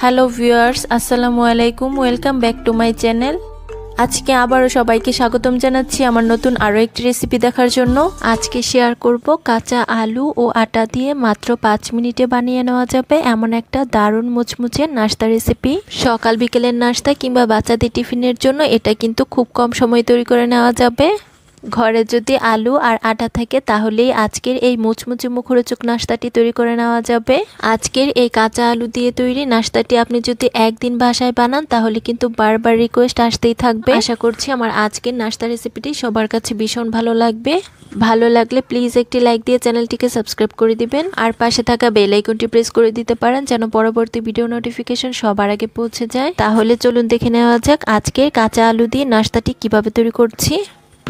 Hello viewers, আসসালামু আলাইকুম। Welcome back to my channel. আজকে আবারও সবাইকে স্বাগতম জানাচ্ছি আমার নতুন আরও একটি রেসিপি দেখার জন্য। আজকে শেয়ার করব কাঁচা আলু ও আটা দিয়ে মাত্র 5 মিনিটে বানিয়ে নেওয়া যাবে এমন একটা দারুণ মুচমুচে নাস্তা রেসিপি। সকাল বিকেলের নাস্তা কিংবা বাচ্চাদের টিফিনের জন্য এটা কিন্তু খুব কম সময় তৈরি করে নেওয়া যাবে। ঘরে যদি আলু আর আটা থাকে তাহলেই আজকের এই মুচমুচে মুখরোচক নাস্তাটি তৈরি করে নেওয়া যাবে। আজকের এই কাঁচা আলু দিয়ে তৈরি নাস্তাটি আপনি যদি একদিন বাসায় বানান তাহলে কিন্তু বারবার রিকোয়েস্ট আসতেই থাকবে। আশা করছি আমার আজকের নাস্তা রেসিপিটি সবার কাছে ভীষণ ভালো লাগবে। ভালো লাগলে প্লিজ একটি লাইক দিয়ে চ্যানেলটিকে সাবস্ক্রাইব করে দিবেন আর পাশে থাকা বেল আইকনটি প্রেস করে দিতে পারেন যেন পরবর্তী ভিডিও নোটিফিকেশন সবার আগে পৌঁছে যায়। তাহলে চলুন দেখে নেওয়া যাক আজকের কাঁচা আলু দিয়ে নাস্তাটি কিভাবে তৈরি করছি।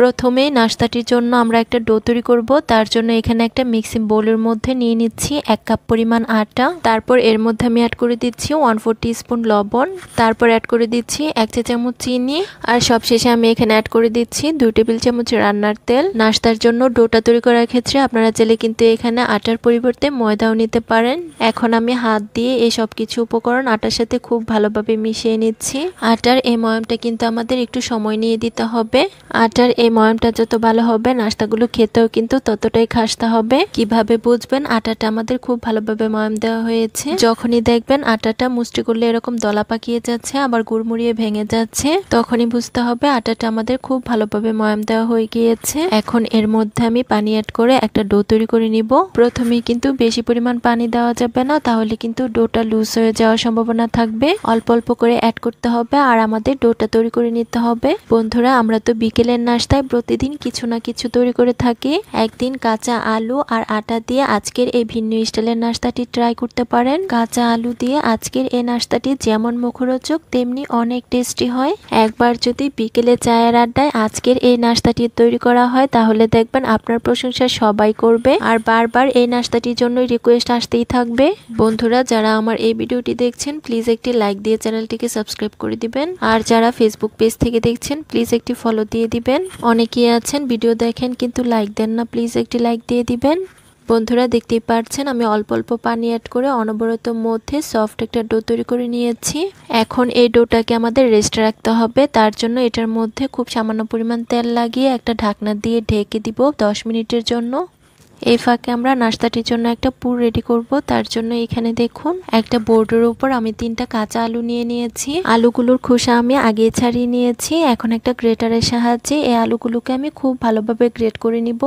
প্রথমে নাস্তাটির জন্য আমরা একটা ডো তৈরি করব। তার জন্য এখানে একটা মিক্সিং বোলের মধ্যে নিয়ে নিচ্ছি 1 কাপ পরিমাণ আটা। তারপর এর মধ্যে আমি অ্যাড করে দিচ্ছি 1/4 টিস্পুন লবণ। তারপর অ্যাড করে দিচ্ছি 1 চা চামচ চিনি। আর সবশেষে আমি এখানে অ্যাড করে দিচ্ছি 2 টেবিল চামচ রান্নার তেল। নাস্তার জন্য ডোটা তৈরি করার ক্ষেত্রে আপনারা চাইলে কিন্তু এখানে আটার পরিবর্তে ময়দাও নিতে পারেন। এখন আমি হাত দিয়ে এই সব কিছু উপকরণ আটার সাথে খুব ভালোভাবে মিশিয়ে নিচ্ছি। আটার এই ময়ামটা কিন্তু আমাদের একটু সময় নিয়ে দিতে হবে। আটার এই ময়ামটা যত ভালো হবে নাস্তাগুলো খেতেও কিন্তু ততটাই খাস্তা হবে। কিভাবে বুঝবেন আটাটা আমাদের খুব ভালোভাবে ময়াম দেওয়া হয়েছে? যখনই দেখবেন আটাটা মুষ্টি করলে এরকম দলা পাকিয়ে যাচ্ছে আবার গুড়মুড়িয়ে ভেঙে যাচ্ছে তখনই বুঝতে হবে আটাটা আমাদের খুব ভালোভাবে ময়াম দেওয়া হয়ে গিয়েছে। এখন এর মধ্যে আমি পানি অ্যাড করে একটা ডো তৈরি করে নিব। প্রথমেই কিন্তু বেশি পরিমাণ পানি দেওয়া যাবে না, তাহলে কিন্তু ডোটা লুজ হয়ে যাওয়ার সম্ভাবনা থাকবে। অল্প অল্প করে অ্যাড করতে হবে আর আমাদের ডোটা তৈরি করে নিতে হবে। বন্ধুরা, আমরা তো বিকেলের নাস্তায় প্রতিদিন কিছু না কিছু তৈরি করে থাকি। একদিন কাঁচা আলু আর আটা দিয়ে আজকের এই ভিন্ন স্টাইলের নাস্তাটি ট্রাই করতে পারেন। কাঁচা আলু দিয়ে আজকের এই নাস্তাটি যেমন মুখরোচক তেমনি অনেক টেস্টি হয়। একবার যদি বিকেলে চায়ের আড্ডায় আজকের এই নাস্তাটি তৈরি করা হয় তাহলে দেখবেন আপনার প্রশংসা সবাই করবে আর বারবার এই নাস্তাটির জন্য রিকোয়েস্ট আসতেই থাকবে। বন্ধুরা, যারা আমার এই ভিডিওটি দেখছেন প্লিজ একটি লাইক দিয়ে চ্যানেলটিকে সাবস্ক্রাইব করে দিবেন আর যারা ফেসবুক পেজ থেকে দেখছেন প্লিজ একটি ফলো দিয়ে দিবেন। অনেকেই আছেন ভিডিও দেখেন কিন্তু লাইক দেন না, প্লিজ একটি লাইক দিয়ে দিবেন। বন্ধুরা, দেখতেই পাচ্ছেন আমি অল্প অল্প পানি অ্যাড করে অনবরত মধ্যে সফট একটা ডো তৈরি করে নিয়েছি। এখন এই ডোটাকে আমাদের রেস্টে রাখতে হবে। তার জন্য এটার মধ্যে খুব সামান্য পরিমাণ তেল লাগিয়ে একটা ঢাকনা দিয়ে ঢেকে দিব 10 মিনিটের জন্য। এই ফাঁকে আমরা নাস্তাটির জন্য একটা পুর রেডি করব। তার জন্য এখানে দেখুন একটা বোর্ডের উপর আমি 3টা কাঁচা আলু নিয়ে নিয়েছি। আলুগুলোর খোসা আমি আগে ছাড়িয়ে নিয়েছি। এখন একটা গ্রেটারের সাহায্যে এই আলুগুলোকে আমি খুব ভালোভাবে গ্রেট করে নিব।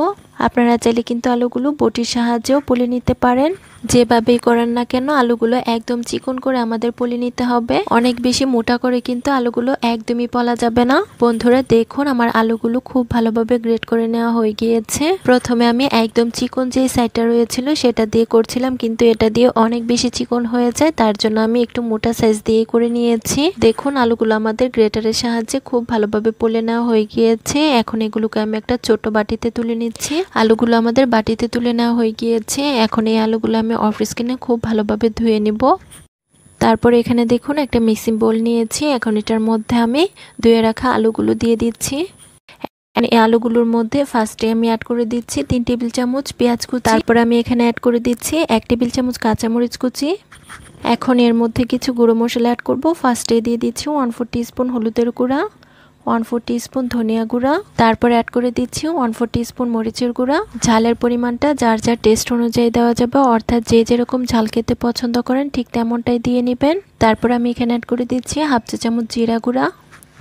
আপনারা চাইলে কিন্তু আলুগুলো বটির সাহায্যেও পলে নিতে পারেন। যেভাবেই করেন না কেন আলুগুলো একদম চিকন করে আমাদের পলে নিতে হবে। অনেক বেশি মোটা করে কিন্তু আলুগুলো একদমই পলা যাবে না। বন্ধুরা দেখুন আমার আলুগুলো খুব ভালোভাবে গ্রেট করে নেওয়া হয়ে গিয়েছে। প্রথমে আমি একদম চিকন যে সাইডটা রয়েছিল সেটা দিয়ে করছিলাম, কিন্তু এটা দিয়ে অনেক বেশি চিকন হয়ে যায়। তার জন্য আমি একটু মোটা সাইজ দিয়ে করে নিয়েছি। দেখুন আলুগুলো আমাদের গ্রেটারের সাহায্যে খুব ভালোভাবে পলে নেওয়া হয়ে গিয়েছে। এখন এগুলোকে আমি একটা ছোট বাটিতে তুলে নিচ্ছি। আলুগুলো আমাদের বাটিতে তুলে নেওয়া হয়ে গিয়েছে। এখন এই আলুগুলো আমি অফ স্কিনে খুব ভালোভাবে ধুয়ে নিব। তারপর এখানে দেখুন একটা মিক্সিং বোল নিয়েছি। এখন এটার মধ্যে আমি ধুয়ে রাখা আলুগুলো দিয়ে দিচ্ছি। এই আলুগুলোর মধ্যে ফার্স্টে আমি অ্যাড করে দিচ্ছি 3 টেবিল চামচ পেঁয়াজ কুচি। তারপর আমি এখানে অ্যাড করে দিচ্ছি 1 টেবিল চামচ কাঁচামরিচ কুচি। এখন এর মধ্যে কিছু গুঁড়ো মশলা অ্যাড করব। ফার্স্টে দিয়ে দিচ্ছি 1/4 টিস্পুন হলুদের গুঁড়া, 1/4 টিস্পুন ধনিয়া গুঁড়া। তারপর অ্যাড করে দিচ্ছি 1/4 টিস্পুন মরিচের গুঁড়া। ঝালের পরিমাণটা যার যার টেস্ট অনুযায়ী দেওয়া যাবে, অর্থাৎ যে যেরকম ঝাল খেতে পছন্দ করেন ঠিক তেমনটাই দিয়ে নেবেন। তারপর আমি এখানে অ্যাড করে দিচ্ছি 1/2 চা চামচ জিরা গুঁড়া,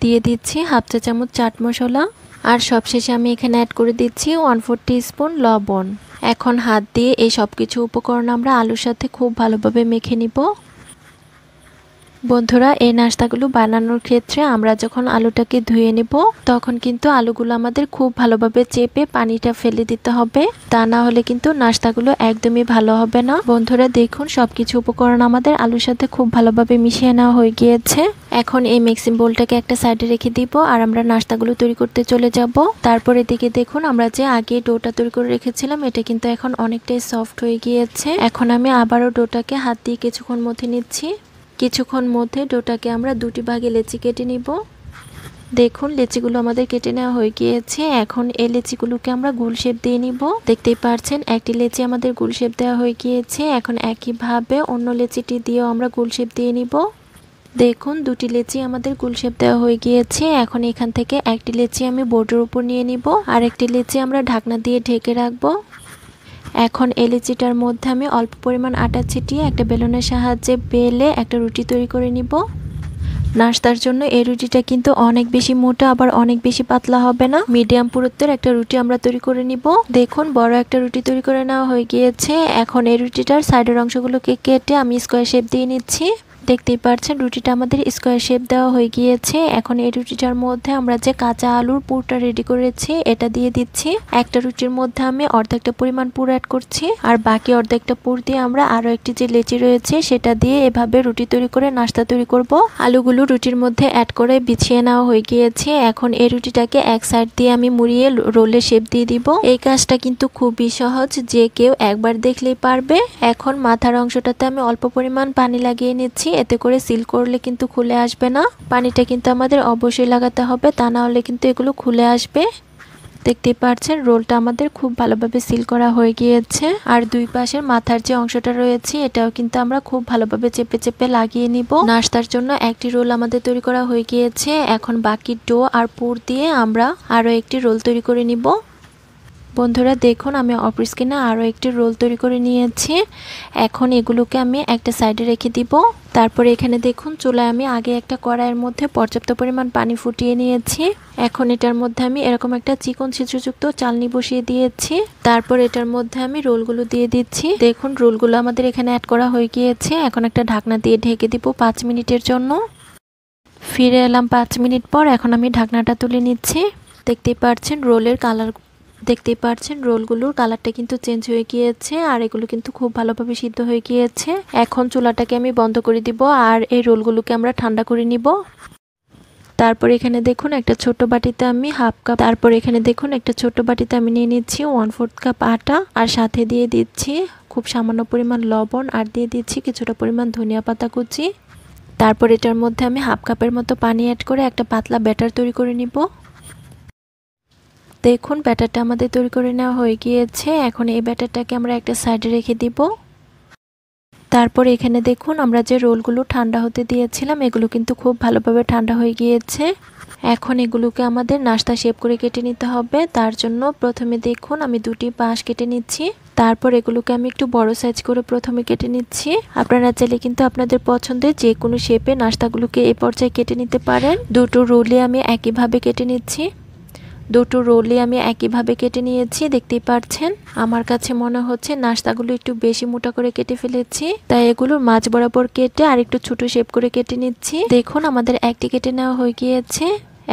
দিয়ে দিচ্ছি 1/2 চা চামচ চাট মশলা আর সবশেষে আমি এখানে অ্যাড করে দিচ্ছি 1/4 টিস্পুন লবণ। এখন হাত দিয়ে এই সব কিছু উপকরণ আমরা আলুর সাথে খুব ভালোভাবে মেখে নিব। বন্ধুরা, এই নাস্তাগুলো বানানোর ক্ষেত্রে আমরা যখন আলুটাকে ধুয়ে নেব তখন কিন্তু আলুগুলো আমাদের খুব ভালোভাবে চেপে পানিটা ফেলে দিতে হবে, তা না হলে কিন্তু নাস্তাগুলো একদমই ভালো হবে না। বন্ধুরা দেখুন সবকিছু উপকরণ আমাদের আলুর সাথে খুব ভালোভাবে মিশিয়ে নেওয়া হয়ে গিয়েছে। এখন এই মিক্সিং বোলটাকে একটা সাইডে রেখে দিব আর আমরা নাস্তাগুলো তৈরি করতে চলে যাব। তারপরে দিকে দেখুন আমরা যে আগে ডোটা তৈরি করে রেখেছিলাম এটা কিন্তু এখন অনেকটাই সফট হয়ে গিয়েছে। এখন আমি আবারও ডোটাকে হাত দিয়ে কিছুক্ষণ মধ্যে নিচ্ছি। কিছুক্ষণ মধ্যে ডোটাকে আমরা 2টি ভাগে লেচি কেটে নিব। দেখুন লেচিগুলো আমাদের কেটে নেওয়া হয়ে গিয়েছে। এখন এই লেচিগুলোকে আমরা গোল শেপ দিয়ে নিব। দেখতেই পাচ্ছেন একটি লেচি আমাদের গোল শেপ দেওয়া হয়ে গিয়েছে। এখন একইভাবে অন্য লেচিটি দিয়েও আমরা গোল শেপ দিয়ে নিব। দেখুন দুটি লেচি আমাদের গোল শেপ দেওয়া হয়ে গিয়েছে। এখন এখান থেকে একটি লেচি আমি বোর্ডের উপর নিয়ে নিব, আর একটি লেচি আমরা ঢাকনা দিয়ে ঢেকে রাখবো। এখন এই লেচিটার মধ্যে আমি অল্প পরিমাণ আটা ছিটিয়ে একটা বেলুনের সাহায্যে বেলে একটা রুটি তৈরি করে নিব। নাস্তার জন্য এই রুটিটা কিন্তু অনেক বেশি মোটা আবার অনেক বেশি পাতলা হবে না, মিডিয়াম পুরুত্বের একটা রুটি আমরা তৈরি করে নিব। দেখুন বড় একটা রুটি তৈরি করে নেওয়া হয়ে গিয়েছে। এখন এই রুটিটার সাইডের অংশগুলোকে কেটে আমি স্কোয়ার শেপ দিয়ে নিচ্ছি। দেখতেই পাচ্ছেন রুটিটা আমাদের স্কোয়ার শেপ দেওয়া হয়ে গিয়েছে। এখন এই রুটিটার মধ্যে আমরা যে কাঁচা আলুর পুরটা রেডি করেছি এটা দিয়ে দিচ্ছি। একটা রুটির মধ্যে আমি অর্ধেকটা পরিমাণ পুর অ্যাড করছি, আর বাকি অর্ধেকটা পুর দিয়ে আমরা আরো একটি যে লেচি রয়েছে সেটা দিয়ে এভাবে রুটি তৈরি করে নাস্তা তৈরি করব। আলুগুলো রুটির মধ্যে অ্যাড করে বিছিয়ে নেওয়া হয়ে গিয়েছে। এখন এই রুটিটাকে এক সাইড দিয়ে আমি মুড়িয়ে রোলের শেপ দিয়ে দিব। এই কাজটা কিন্তু খুবই সহজ, যে কেউ একবার দেখলেই পারবে। এখন মাথার অংশটাতে আমি অল্প পরিমাণ পানি লাগিয়ে নিচ্ছি, এতে করে সিল করলে কিন্তু খুলে আসবে না। পানিটা কিন্তু আমাদের অবশ্যই লাগাতে হবে, তা না হলে কিন্তু এগুলো খুলে আসবে। দেখতেই পাচ্ছেন রোলটা আমাদের খুব ভালোভাবে সিল করা হয়ে গিয়েছে। আর দুই পাশের মাথার যে অংশটা রয়েছে এটাও কিন্তু আমরা খুব ভালোভাবে চেপে চেপে লাগিয়ে নিব। নাস্তার জন্য একটি রোল আমাদের তৈরি করা হয়ে গিয়েছে। এখন বাকি ডো আর পুর দিয়ে আমরা আরো একটি রোল তৈরি করে নিব। বন্ধুরা দেখুন আমি অফ স্ক্রিনে আরও একটি রোল তৈরি করে নিয়েছি। এখন এগুলোকে আমি একটা সাইডে রেখে দিব। তারপরে এখানে দেখুন চুলায় আমি আগে একটা কড়াইয়ের মধ্যে পর্যাপ্ত পরিমাণ পানি ফুটিয়ে নিয়েছি। এখন এটার মধ্যে আমি এরকম একটা চিকন ছিদ্রযুক্ত চালনি বসিয়ে দিয়েছি। তারপর এটার মধ্যে আমি রোলগুলো দিয়ে দিচ্ছি। দেখুন রোলগুলো আমাদের এখানে অ্যাড করা হয়ে গিয়েছে। এখন একটা ঢাকনা দিয়ে ঢেকে দিব 5 মিনিটের জন্য। ফিরে এলাম 5 মিনিট পর। এখন আমি ঢাকনাটা তুলে নিচ্ছি। দেখতেই পাচ্ছেন রোলগুলোর কালারটা কিন্তু চেঞ্জ হয়ে গিয়েছে, আর এগুলো কিন্তু খুব ভালোভাবে সিদ্ধ হয়ে গিয়েছে। এখন চুলাটাকে আমি বন্ধ করে দিব, আর এই রোলগুলোকে আমরা ঠান্ডা করে নিব। তারপর এখানে দেখুন একটা ছোট বাটিতে আমি নিয়ে নিচ্ছি 1/4 কাপ আটা, আর সাথে দিয়ে দিচ্ছি খুব সামান্য পরিমাণ লবণ, আর দিয়ে দিচ্ছি কিছুটা পরিমাণ ধনিয়া পাতা কুচি। তারপর এটার মধ্যে আমি 1/2 কাপের মতো পানি অ্যাড করে একটা পাতলা ব্যাটার তৈরি করে নিব। দেখুন ব্যাটারটা আমাদের তৈরি করে নেওয়া হয়ে গিয়েছে। এখন এই ব্যাটারটাকে আমরা একটা সাইডে রেখে দিব। তারপর এখানে দেখুন আমরা যে রোলগুলো ঠান্ডা হতে দিয়েছিলাম এগুলো কিন্তু খুব ভালোভাবে ঠান্ডা হয়ে গিয়েছে। এখন এগুলোকে আমাদের নাস্তা শেপ করে কেটে নিতে হবে। তার জন্য প্রথমে দেখুন আমি দুটি পাশ কেটে নিচ্ছি। তারপর এগুলোকে আমি একটু বড় সাইজ করে প্রথমে কেটে নিচ্ছি। আপনারা চাইলে কিন্তু আপনাদের পছন্দের যে কোনো শেপে নাস্তাগুলোকে এই পর্যায়ে কেটে নিতে পারেন। দুটো রোলে আমি একইভাবে কেটে নিয়েছি। দেখতেই পাচ্ছেন আমার কাছে মনে হচ্ছে নাস্তাগুলো একটু বেশি মোটা করে কেটে ফেলেছি, তাই এগুলোর মাঝ বরাবর কেটে আর একটু ছোট শেপ করে কেটে নিচ্ছি। দেখুন আমাদের একটি কেটে নেওয়া হয়ে গিয়েছে।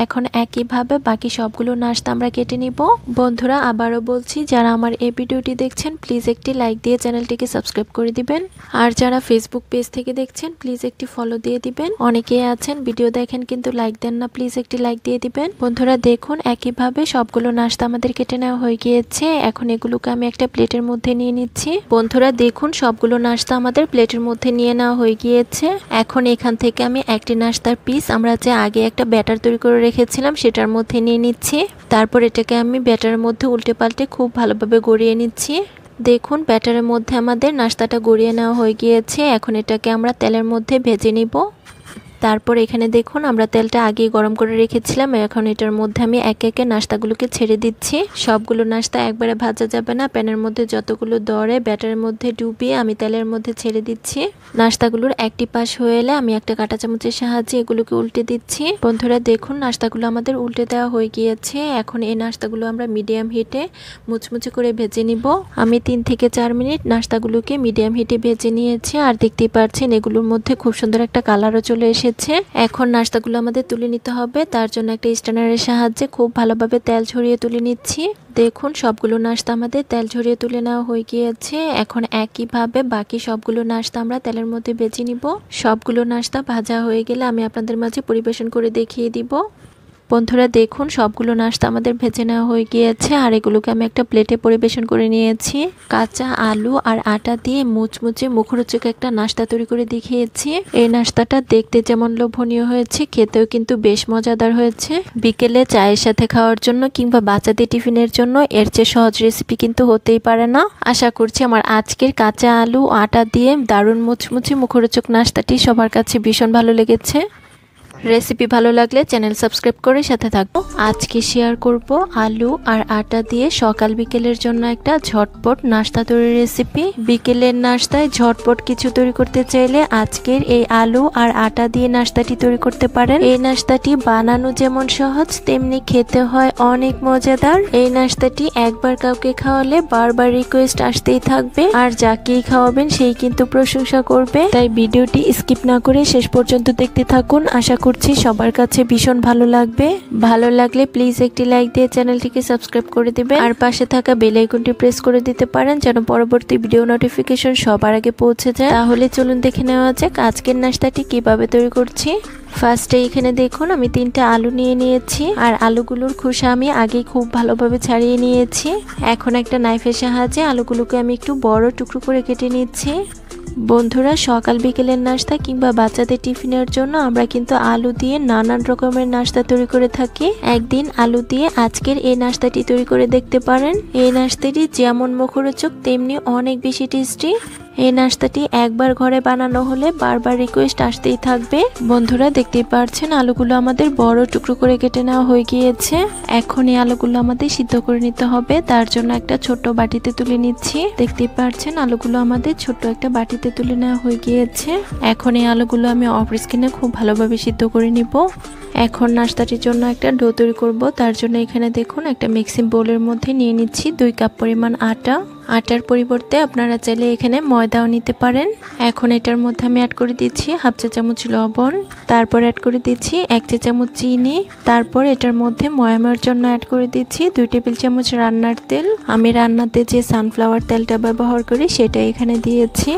এখন একইভাবে বাকি সবগুলো নাস্তা আমরা কেটে নিব। বন্ধুরা আবারও বলছি, যারা আমার এই ভিডিওটি দেখছেন প্লিজ একটি লাইক দিয়ে চ্যানেলটিকে সাবস্ক্রাইব করে দিবেন, আর যারা ফেসবুক পেজ থেকে দেখছেন প্লিজ একটি ফলো দিয়ে দিবেন। অনেকেই আছেন ভিডিও দেখেন কিন্তু লাইক দেন না, প্লিজ একটি লাইক দিয়ে দিবেন। বন্ধুরা দেখুন একইভাবে সবগুলো নাস্তা আমাদের কেটে নেওয়া হয়ে গিয়েছে। এখন এগুলোকে আমি একটা প্লেটের মধ্যে নিয়ে নিচ্ছি। বন্ধুরা দেখুন সবগুলো নাস্তা আমাদের প্লেটের মধ্যে নিয়ে নেওয়া হয়ে গিয়েছে। এখন এখান থেকে আমি একটি নাস্তার পিস আমরা যে আগে একটা ব্যাটার তৈরি করে রেখেছিলাম সেটার মধ্যে নিয়ে নিচ্ছি। তারপর এটাকে আমি ব্যাটারের মধ্যে উল্টে পাল্টে খুব ভালোভাবে গড়িয়ে নিচ্ছি। দেখুন ব্যাটারের মধ্যে আমাদের নাস্তাটা গড়িয়ে নেওয়া হয়ে গিয়েছে। এখন এটাকে আমরা তেলের মধ্যে ভেজে নিব। তারপর এখানে দেখুন আমরা তেলটা আগেই গরম করে রেখেছিলাম। এখন এটার মধ্যে আমি একে একে নাস্তাগুলোকে ছেড়ে দিচ্ছি। সবগুলো নাস্তা একবারে ভাজা যাবে না, প্যানের মধ্যে যতগুলো দরে ব্যাটারের মধ্যে ডুবিয়ে আমি তেলের মধ্যে ছেড়ে দিচ্ছি। নাস্তাগুলোর একটি পাশ হয়ে এলে আমি একটা কাঁটা চামচের সাহায্যে এগুলোকে উল্টে দিচ্ছি। বন্ধুরা দেখুন নাস্তাগুলো আমাদের উল্টে দেওয়া হয়ে গিয়েছে। এখন এই নাস্তাগুলো আমরা মিডিয়াম হিটে মুচমুচে করে ভেজে নিব। আমি 3 থেকে 4 মিনিট নাস্তাগুলোকে মিডিয়াম হিটে ভেজে নিয়েছি, আর দেখতেই পাচ্ছেন এগুলোর মধ্যে খুব সুন্দর একটা কালারও চলে এসেছে। এখন নাস্তাগুলো আমাদের তুলে নিতে হবে। তার জন্য একটা স্ট্যানারের সাহায্যে খুব ভালোভাবে তেল ঝরিয়ে তুলে নিচ্ছি। দেখুন সবগুলো নাস্তা আমাদের তেল ঝরিয়ে তুলে নেওয়া হয়ে গিয়েছে। এখন একইভাবে বাকি সবগুলো নাস্তা আমরা তেলের মধ্যে ভেজে নিব। সবগুলো নাস্তা ভাজা হয়ে গেলে আমি আপনাদের মাঝে পরিবেশন করে দেখিয়ে দিব। বন্ধুরা দেখুন সবগুলো নাস্তা আমাদের ভেজে নেওয়া হয়ে গিয়েছে আর এগুলোকে আমি একটা প্লেটে পরিবেশন করে নিয়েছি। কাঁচা আলু আর আটা দিয়ে মুচমুচে মুখরোচক একটা নাস্তা তৈরি করে দেখিয়েছি। এই নাস্তাটা দেখতে যেমন লোভনীয় হয়েছে, খেতেও কিন্তু বেশ মজাদার হয়েছে। বিকেলে চায়ের সাথে খাওয়ার জন্য কিংবা বাচ্চাদের টিফিনের জন্য এর চেয়ে সহজ রেসিপি কিন্তু হতেই পারে না। আশা করছি আমার আজকের কাঁচা আলু আটা দিয়ে দারুণ মুচমুচে মুখরোচক নাস্তাটি সবার কাছে ভীষণ ভালো লেগেছে। রেসিপি ভালো লাগলে চ্যানেল সাবস্ক্রাইব করে সাথে থাকবো। আজকে শেয়ার করব আলু আর আটা দিয়ে সকাল বিকেলের জন্য একটা ঝটপট নাস্তা তৈরির রেসিপি। বিকেলের নাস্তায় ঝটপট কিছু তৈরি করতে চাইলে আজকের এই আলু আর আটা দিয়ে নাস্তাটি তৈরি করতে পারেন। এই নাস্তাটি বানানো যেমন সহজ তেমনি খেতে হয় অনেক মজাদার। এই নাস্তাটি একবার কাউকে খাওয়ালে বারবার রিকোয়েস্ট আসতেই থাকবে আর যাকেই খাওয়াবেন সেই কিন্তু প্রশংসা করবে। তাই ভিডিওটি স্কিপ না করে শেষ পর্যন্ত দেখতে থাকুন। আশা করছি সবার কাছে ভীষণ ভালো লাগবে। ভালো লাগলে প্লিজ একটি লাইক দিয়ে চ্যানেলটিকে সাবস্ক্রাইব করে দিবেন আর পাশে থাকা বেল আইকনটি প্রেস করে দিতে পারেন যেন পরবর্তী ভিডিও নোটিফিকেশন সবার আগে পৌঁছে যায়। তাহলে চলুন দেখে নেওয়া যাক আজকের নাস্তাটি কিভাবে তৈরি করছি। ফার্স্টে এখানে দেখুন আমি 3টা আলু নিয়ে নিয়েছি আর আলুগুলোর খোসা আমি আগে খুব ভালোভাবে ছাড়িয়ে নিয়েছি। এখন একটা নাইফের সাহায্যে আলুগুলোকে আমি একটু বড় টুকরো করে কেটে নিচ্ছি। বন্ধুরা সকাল বিকেলের নাস্তা কিংবা বাচ্চাদের টিফিনের জন্য আমরা কিন্তু আলু দিয়ে নানান রকমের নাস্তা তৈরি করে থাকি। একদিন আলু দিয়ে আজকের এই নাস্তাটি তৈরি করে দেখতে পারেন। এই নাস্তাটি যেমন মুখরোচক তেমনি অনেক বেশি টেস্টি। এই নাস্তাটি একবার ঘরে বানানো হলে বারবার রিকোয়েস্ট আসতেই থাকবে। বন্ধুরা দেখতেই পাচ্ছেন আলুগুলো আমাদের বড় টুকরো করে কেটে নেওয়া হয়ে গিয়েছে। এখন এই আলুগুলো আমাদের সিদ্ধ করে নিতে হবে, তার জন্য একটা ছোট্ট বাটিতে তুলে নিচ্ছি। দেখতেই পাচ্ছেন আলুগুলো আমাদের ছোট্ট একটা বাটিতে তুলে নেওয়া হয়ে গিয়েছে। এখন এই আলুগুলো আমি অফ স্ক্রিনে খুব ভালোভাবে সিদ্ধ করে নিব। এখন নাস্তাটির জন্য একটা ডো তৈরি করব, তার জন্য এখানে দেখুন একটা মিক্সিং বোলের মধ্যে নিয়ে নিচ্ছি 2 কাপ পরিমাণ আটা। আটার পরিবর্তে আপনারা চাইলে এখানে ময়দাও নিতে পারেন। এখন এটার মধ্যে আমি অ্যাড করে দিচ্ছি 1/2 চা চামচ লবণ, তারপর অ্যাড করে দিচ্ছি 1 চা চামচ চিনি, তারপর এটার মধ্যে ময়ামের জন্য অ্যাড করে দিচ্ছি 2 টেবিল চামচ রান্নার তেল। আমি রান্নাতে যে সানফ্লাওয়ার তেলটা ব্যবহার করি সেটা এখানে দিয়েছি।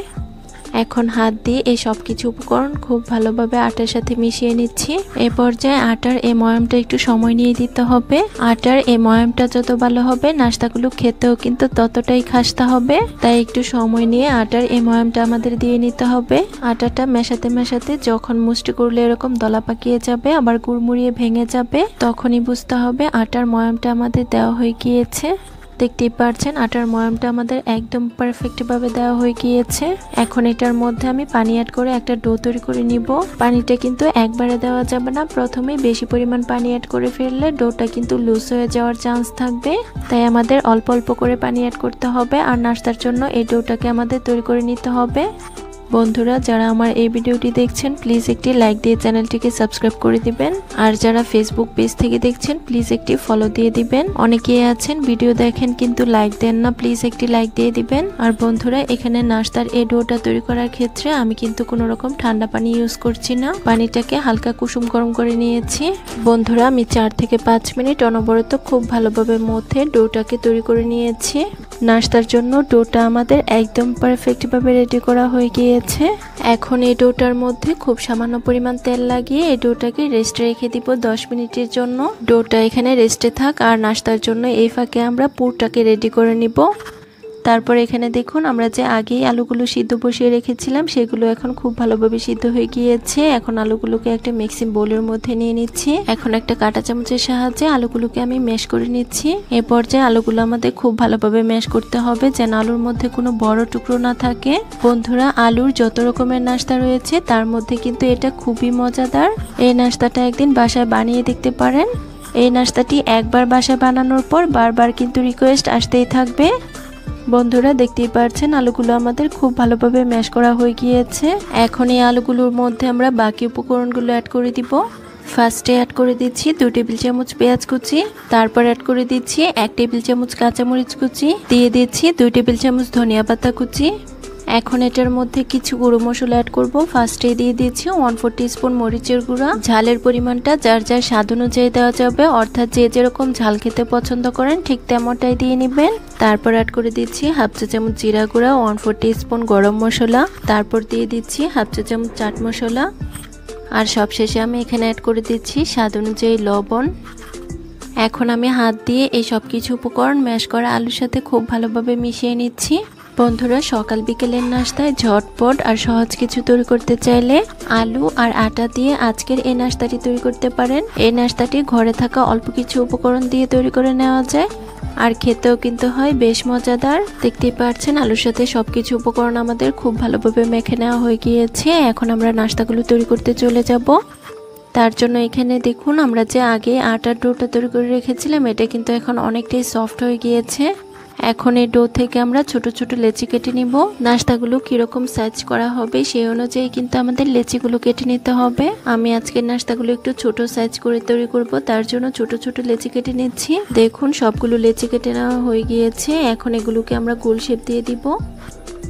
এখন হাত দিয়ে এই সব কিছু উপকরণ খুব ভালোভাবে আটার সাথে মিশিয়ে নিচ্ছি। এই পর্যায়ে আটার এই ময়ামটা একটু সময় নিয়ে দিতে হবে। আটার এই ময়ামটা যত ভালো হবে নাস্তাগুলো খেতেও কিন্তু ততটাই খাস্তা হবে। তাই একটু সময় নিয়ে আটার এই ময়ামটা আমাদের দিয়ে নিতে হবে। আটাটা মেশাতে মেশাতে যখন মুষ্টি করলে এরকম দলা পাকিয়ে যাবে আবার গুড়মুড়িয়ে ভেঙে যাবে তখনই বুঝতে হবে আটার ময়ামটা আমাদের দেওয়া হয়ে গিয়েছে। দেখতেই পাচ্ছেন আটার ময়ামটা আমাদের একদম পারফেক্ট ভাবে দেওয়া হয়ে গিয়েছে। এখন এটার মধ্যে আমি পানি অ্যাড করে একটা ডো তৈরি করে নিব। পানিটা কিন্তু একবারে দেওয়া যাবে না, প্রথমেই বেশি পরিমাণ পানি অ্যাড করে ফেললে ডোটা কিন্তু লুজ হয়ে যাওয়ার চান্স থাকবে। তাই আমাদের অল্প অল্প করে পানি অ্যাড করতে হবে আর নাস্তার জন্য এই ডোটাকে আমাদের তৈরি করে নিতে হবে। বন্ধুরা যারা আমার এই ভিডিওটি দেখছেন প্লিজ একটি লাইক দিয়ে চ্যানেলটিকে সাবস্ক্রাইব করে দিবেন আর যারা ফেসবুক পেজ থেকে দেখছেন প্লিজ একটি ফলো দিয়ে দিবেন। অনেকেই আছেন ভিডিও দেখেন কিন্তু লাইক দেন না, প্লিজ একটি লাইক দিয়ে দিবেন। আর বন্ধুরা এখানে নাস্তার এই ডোটা তৈরি করার ক্ষেত্রে আমি কিন্তু কোনো রকম ঠান্ডা পানি ইউজ করছি না, পানিটাকে হালকা কুসুম গরম করে নিয়েছি। বন্ধুরা আমি 4 থেকে 5 মিনিট অনবরত খুব ভালোভাবে মথে ডোটাকে তৈরি করে নিয়েছি। নাস্তার জন্য ডোটা আমাদের একদম পারফেক্ট ভাবে রেডি করা হয়ে গিয়েছে। এখন এই ডোটার মধ্যে খুব সামান্য পরিমাণ তেল লাগিয়ে এই ডোটাকে রেস্টে রেখে দিব 10 মিনিটের জন্য। ডোটা এখানে রেস্টে থাক আর নাস্তার জন্য এই ফাঁকে আমরা পুরটাকে রেডি করে নিব। তারপর এখানে দেখুন আমরা যে আগেই আলুগুলো সিদ্ধ বসিয়ে রেখেছিলাম সেগুলো এখন খুব ভালোভাবে সিদ্ধ হয়ে গিয়েছে। এখন আলুগুলোকে একটা মিক্সিং বোলের মধ্যে নিয়ে নিচ্ছি। এখন একটা কাঁটা চামচের সাহায্যে আলুগুলোকে আমি ম্যাশ করে নিচ্ছি। এ পর্যায়ে আলুগুলো আমাদের খুব ভালোভাবে ম্যাশ করতে হবে যেন আলুর মধ্যে কোনো বড় টুকরো না থাকে। বন্ধুরা আলুর যত রকমের নাস্তা রয়েছে তার মধ্যে কিন্তু এটা খুবই মজাদার। এই নাস্তাটা একদিন বাসায় বানিয়ে দেখতে পারেন। এই নাস্তাটি একবার বাসায় বানানোর পর বারবার কিন্তু রিকোয়েস্ট আসতেই থাকবে। বন্ধুরা দেখতেই পাচ্ছেন আলুগুলো আমাদের খুব ভালোভাবে ম্যাশ করা হয়ে গিয়েছে। এখন এই আলুগুলোর মধ্যে আমরা বাকি উপকরণগুলো অ্যাড করে দিব। ফার্স্টে অ্যাড করে দিচ্ছি 2 টেবিল চামচ পেঁয়াজ কুচি, তারপর অ্যাড করে দিচ্ছি 1 টেবিল চামচ কাঁচামরিচ কুচি, দিয়ে দিচ্ছি 2 টেবিল চামচ ধনিয়া পাতা কুচি। এখন এটার মধ্যে কিছু গুঁড়ো মশলা অ্যাড করব। ফার্স্টে দিয়ে দিচ্ছি 1/4 টিস্পুন মরিচের গুঁড়া। ঝালের পরিমাণটা যার যার স্বাদ অনুযায়ী দেওয়া যাবে, অর্থাৎ যে যেরকম ঝাল খেতে পছন্দ করেন ঠিক তেমনটাই দিয়ে নেবেন। তারপর অ্যাড করে দিচ্ছি 1/2 চা চামচ জিরা গুঁড়া, 1/4 টিস্পুন গরম মশলা, তারপর দিয়ে দিচ্ছি 1/2 চা চামচ চাট মশলা। আর সবশেষে আমি এখানে অ্যাড করে দিচ্ছি স্বাদ অনুযায়ী লবণ। এখন আমি হাত দিয়ে এই সব কিছু উপকরণ ম্যাশ করা আলুর সাথে খুব ভালোভাবে মিশিয়ে নিচ্ছি। বন্ধুরা, সকাল বিকেলের নাস্তায় ঝটপট আর সহজ কিছু তৈরি করতে চাইলে আলু আর আটা দিয়ে আজকের এই নাস্তাটি তৈরি করতে পারেন। এই নাস্তাটি ঘরে থাকা অল্প কিছু উপকরণ দিয়ে তৈরি করে নেওয়া যায়, আর খেতেও কিন্তু হয় বেশ মজাদার। দেখতেই পাচ্ছেন আলুর সাথে সবকিছু উপকরণ আমাদের খুব ভালোভাবে মেখে নেওয়া হয়ে গিয়েছে। এখন আমরা নাস্তাগুলো তৈরি করতে চলে যাব। তার জন্য এখানে দেখুন আমরা যে আগে আটার ডোটা তৈরি করে রেখেছিলাম, এটা কিন্তু এখন অনেকটাই সফট হয়ে গিয়েছে। এখন এই ডো থেকে আমরা ছোট ছোট লেচি কেটে নিব। নাস্তাগুলো কিরকম সাইজ করা হবে সেই অনুযায়ী কিন্তু আমাদের লেচিগুলো কেটে নিতে হবে। আমি আজকের নাস্তাগুলো একটু ছোট সাইজ করে তৈরি করব, তার জন্য ছোট ছোট লেচি কেটে নিচ্ছি। দেখুন সবগুলো লেচি কেটে নেওয়া হয়ে গিয়েছে। এখন এগুলোকে আমরা গোল শেপ দিয়ে দিব।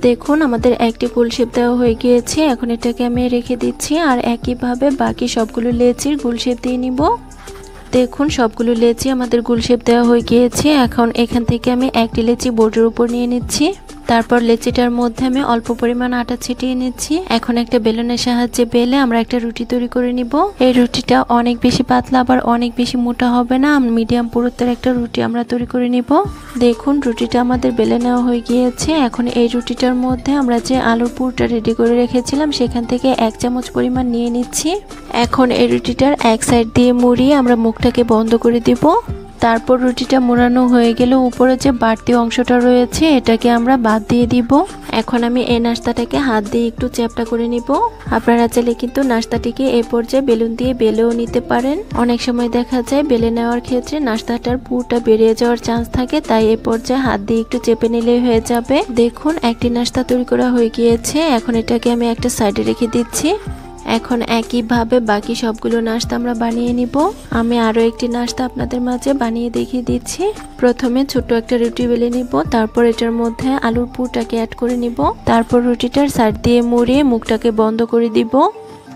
দেখুন আমাদের একটি গোল শেপ দেওয়া হয়ে গিয়েছে। এখন এটাকে আমি রেখে দিচ্ছি, আর একইভাবে বাকি সবগুলো লেচির গোল শেপ দিয়ে নিব। দেখুন সবগুলো লেচি আমাদের গোল শেপ দেওয়া হয়ে গিয়েছে। এখন এখান থেকে আমি একটি লেচি বোর্ডের উপর নিয়ে নিচ্ছি। তারপর লেচিটার মধ্যে আমি অল্প পরিমাণ আটা ছিটিয়ে নিচ্ছি। এখন একটা বেলুনের সাহায্যে বেলে আমরা একটা রুটি তৈরি করে নিব। এই রুটিটা অনেক বেশি পাতলা আবার অনেক বেশি মোটা হবে না, মিডিয়াম পুরুত্বের একটা রুটি আমরা তৈরি করে নিব। দেখুন রুটিটা আমাদের বেলে নেওয়া হয়ে গিয়েছে। এখন এই রুটিটার মধ্যে আমরা যে আলুর পুরটা রেডি করে রেখেছিলাম সেখান থেকে 1 চামচ পরিমাণ নিয়ে নিচ্ছি। এখন এই রুটিটার এক সাইড দিয়ে মুড়িয়ে আমরা মুখটাকে বন্ধ করে দিব। তারপর রুটিটা মোড়ানো হয়ে গেলে উপরে যে বাড়তি অংশটা রয়েছে এটাকে আমরা বাদ দিয়ে দিব। এখন আমি এই নাস্তাটাকে হাত দিয়ে একটু চ্যাপটা করে নিব। আপনারা চাইলে কিন্তু নাস্তাটিকে এই পর্যায়ে বেলুন দিয়ে বেলেও নিতে পারেন। অনেক সময় দেখা যায় বেলে নেওয়ার ক্ষেত্রে নাস্তাটার পুরটা বেরিয়ে যাওয়ার চান্স থাকে, তাই এই পর্যায়ে হাত দিয়ে একটু চেপে নিলেই হয়ে যাবে। দেখুন একটি নাস্তা তৈরি করা হয়ে গিয়েছে। এখন এটাকে আমি একটা সাইডে রেখে দিচ্ছি। এখন একইভাবে বাকি সবগুলো নাস্তা আমরা বানিয়ে নিব। আমি আরো একটি নাস্তা আপনাদের মাঝে বানিয়ে দেখিয়ে দিচ্ছি। প্রথমে ছোট একটা রুটি বেলে নিব, তারপর এটার মধ্যে আলুর পুরটাকে অ্যাড করে নিব। তারপর রুটিটার সাইড দিয়ে মুড়িয়ে মুখটাকে বন্ধ করে দিব।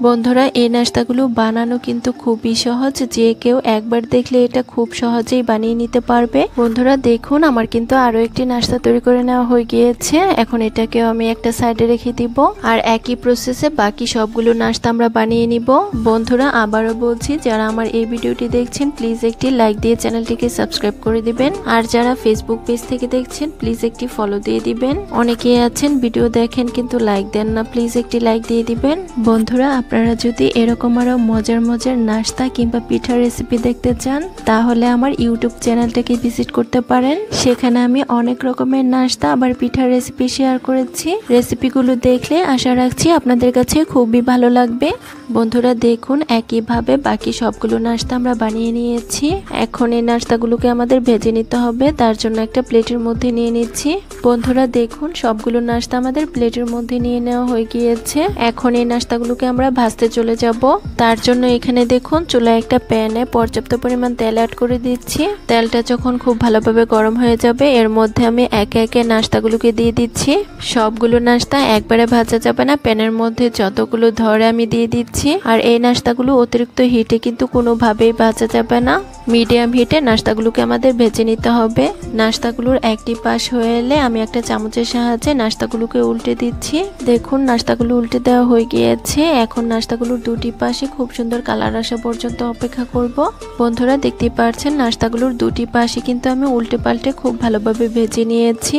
বন্ধুরা, এই নাস্তাগুলো বানানো কিন্তু খুবই সহজ, যে কেউ একবার দেখলে এটা খুব সহজেই বানিয়ে নিতে পারবে। বন্ধুরা দেখুন আমার কিন্তু আরো একটি নাস্তা তৈরি করে নেওয়া হয়ে গিয়েছে। এখন এটাকেও আমি একটা সাইডে রেখে দিব, আর একই প্রসেসে বাকি সবগুলো নাস্তা আমরা বানিয়ে নিব। বন্ধুরা আবারও বলছি, যারা আমার এই ভিডিওটি দেখছেন প্লিজ একটি লাইক দিয়ে চ্যানেলটিকে সাবস্ক্রাইব করে দিবেন, আর যারা ফেসবুক পেজ থেকে দেখছেন প্লিজ একটি ফলো দিয়ে দিবেন। অনেকেই আছেন ভিডিও দেখেন কিন্তু লাইক দেন না, প্লিজ একটি লাইক দিয়ে দিবেন। বন্ধুরা আপনারা যদি এরকম আরো মজার মজার নাস্তা কিংবা পিঠার রেসিপি দেখতে চান তাহলে আমার ইউটিউব চ্যানেলটাকে ভিজিট করতে পারেন। সেখানে আমি অনেক রকমের নাস্তা আবার পিঠার রেসিপি শেয়ার করেছি। রেসিপিগুলো দেখলে আশা রাখছি আপনাদের কাছে খুবই ভালো লাগবে। বন্ধুরা দেখুন একইভাবে বাকি সবগুলো নাস্তা আমরা বানিয়ে নিয়েছি। এখন এই নাস্তাগুলোকে আমাদের ভেজে নিতে হবে, তার জন্য একটা প্লেটের মধ্যে নিয়ে নিচ্ছি। বন্ধুরা দেখুন সবগুলো নাস্তা আমাদের প্লেটের মধ্যে নিয়ে নেওয়া হয়ে গিয়েছে। এখন এই নাস্তাগুলোকে আমরা ভাজতে চলে যাব। তার জন্য এখানে দেখুন চুলায় একটা প্যানে পর্যাপ্ত পরিমাণ তেল অ্যাড করে দিচ্ছি। তেলটা যখন খুব ভালোভাবে গরম হয়ে যাবে এর মধ্যে আমি একে একে নাস্তাগুলোকে দিয়ে দিচ্ছি। সবগুলো নাস্তা একবারে ভাজা যাবে না, প্যানের মধ্যে যতগুলো ধরে আমি দিয়ে দিচ্ছি। আর এই নাস্তাগুলো অতিরিক্ত হিটে কিন্তু কোনোভাবেই ভাজা যাবে না, মিডিয়াম হিটে নাস্তাগুলোকে আমাদের ভেজে নিতে হবে। নাস্তাগুলোর একটি পাশ হয়ে এলে আমি একটা চামচের সাহায্যে নাস্তাগুলোকে উল্টে দিচ্ছি। দেখুন নাস্তাগুলো উল্টে দেওয়া হয়ে গিয়েছে। এখন নাস্তাগুলোর দুটি পাশে খুব সুন্দর কালার আসা পর্যন্ত অপেক্ষা করব। বন্ধুরা দেখতেই পাচ্ছেন নাস্তাগুলোর দুটি পাশে কিন্তু আমি উল্টে পাল্টে খুব ভালোভাবে ভেজে নিয়েছি।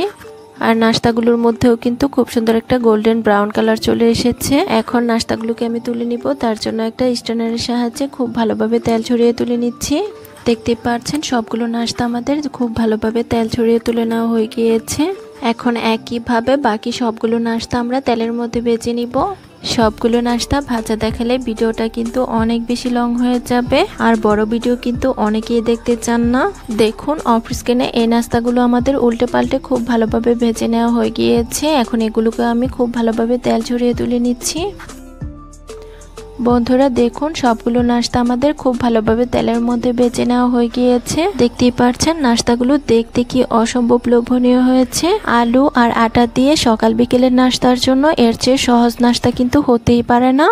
আর নাস্তাগুলোর মধ্যেও কিন্তু খুব সুন্দর একটা গোল্ডেন ব্রাউন কালার চলে এসেছে। এখন নাস্তাগুলোকে আমি তুলে নিব, তার জন্য একটা স্ট্যান্ডারের সাহায্যে খুব ভালোভাবে তেল ছড়িয়ে তুলে নিচ্ছি। দেখতে পাচ্ছেন সবগুলো নাস্তা আমাদের খুব ভালোভাবে তেল ছড়িয়ে তুলে নেওয়া হয়ে গিয়েছে। এখন একইভাবে বাকি সবগুলো নাস্তা আমরা তেলের মধ্যে ভেজে নিব। সবগুলো নাস্তা ভাজা দেখালে ভিডিওটা কিন্তু অনেক বেশি লং হয়ে যাবে, আর বড় ভিডিও কিন্তু অনেকেই দেখতে চান না। দেখুন অফ স্ক্রিনে এই নাস্তাগুলো আমাদের উল্টে পাল্টে খুব ভালোভাবে ভেজে নেওয়া হয়ে গিয়েছে। এখন এগুলোকে আমি খুব ভালোভাবে তেল ছড়িয়ে তুলে নিচ্ছি। বন্ধুরা দেখুন সবগুলো নাস্তা আমাদের খুব ভালোভাবে তেলের মধ্যে ভেজে নেওয়া হয়ে গিয়েছে। দেখতেই পাচ্ছেন নাস্তাগুলো দেখতে কি অসম্ভব লোভনীয় হয়েছে। আলু আর আটা দিয়ে সকাল বিকেলের নাস্তার জন্য এর চেয়ে সহজ নাস্তা কিন্তু হতেই পারে না।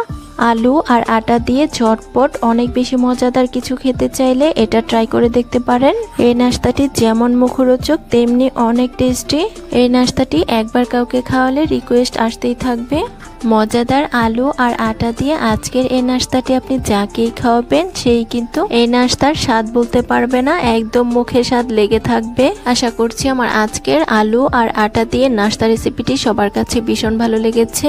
আলু আর আটা দিয়ে ঝটপট অনেক বেশি মজাদার কিছু খেতে চাইলে এটা ট্রাই করে দেখতে পারেন। এই নাস্তাটি যেমন মুখরোচক তেমনি অনেক টেস্টি। এই নাস্তাটি একবার কাউকে খাওয়ালে রিকোয়েস্ট আসতেই থাকবে। মজাদার আলু আর আটা দিয়ে আজকের এই নাস্তাটি আপনি যাকেই খাওয়াবেন সেই কিন্তু এই নাস্তার স্বাদ বলতে পারবে না, একদম মুখে স্বাদ লেগে থাকবে। আশা করছি আমার আজকের আলু আর আটা দিয়ে নাস্তা রেসিপিটি সবার কাছে ভীষণ ভালো লেগেছে।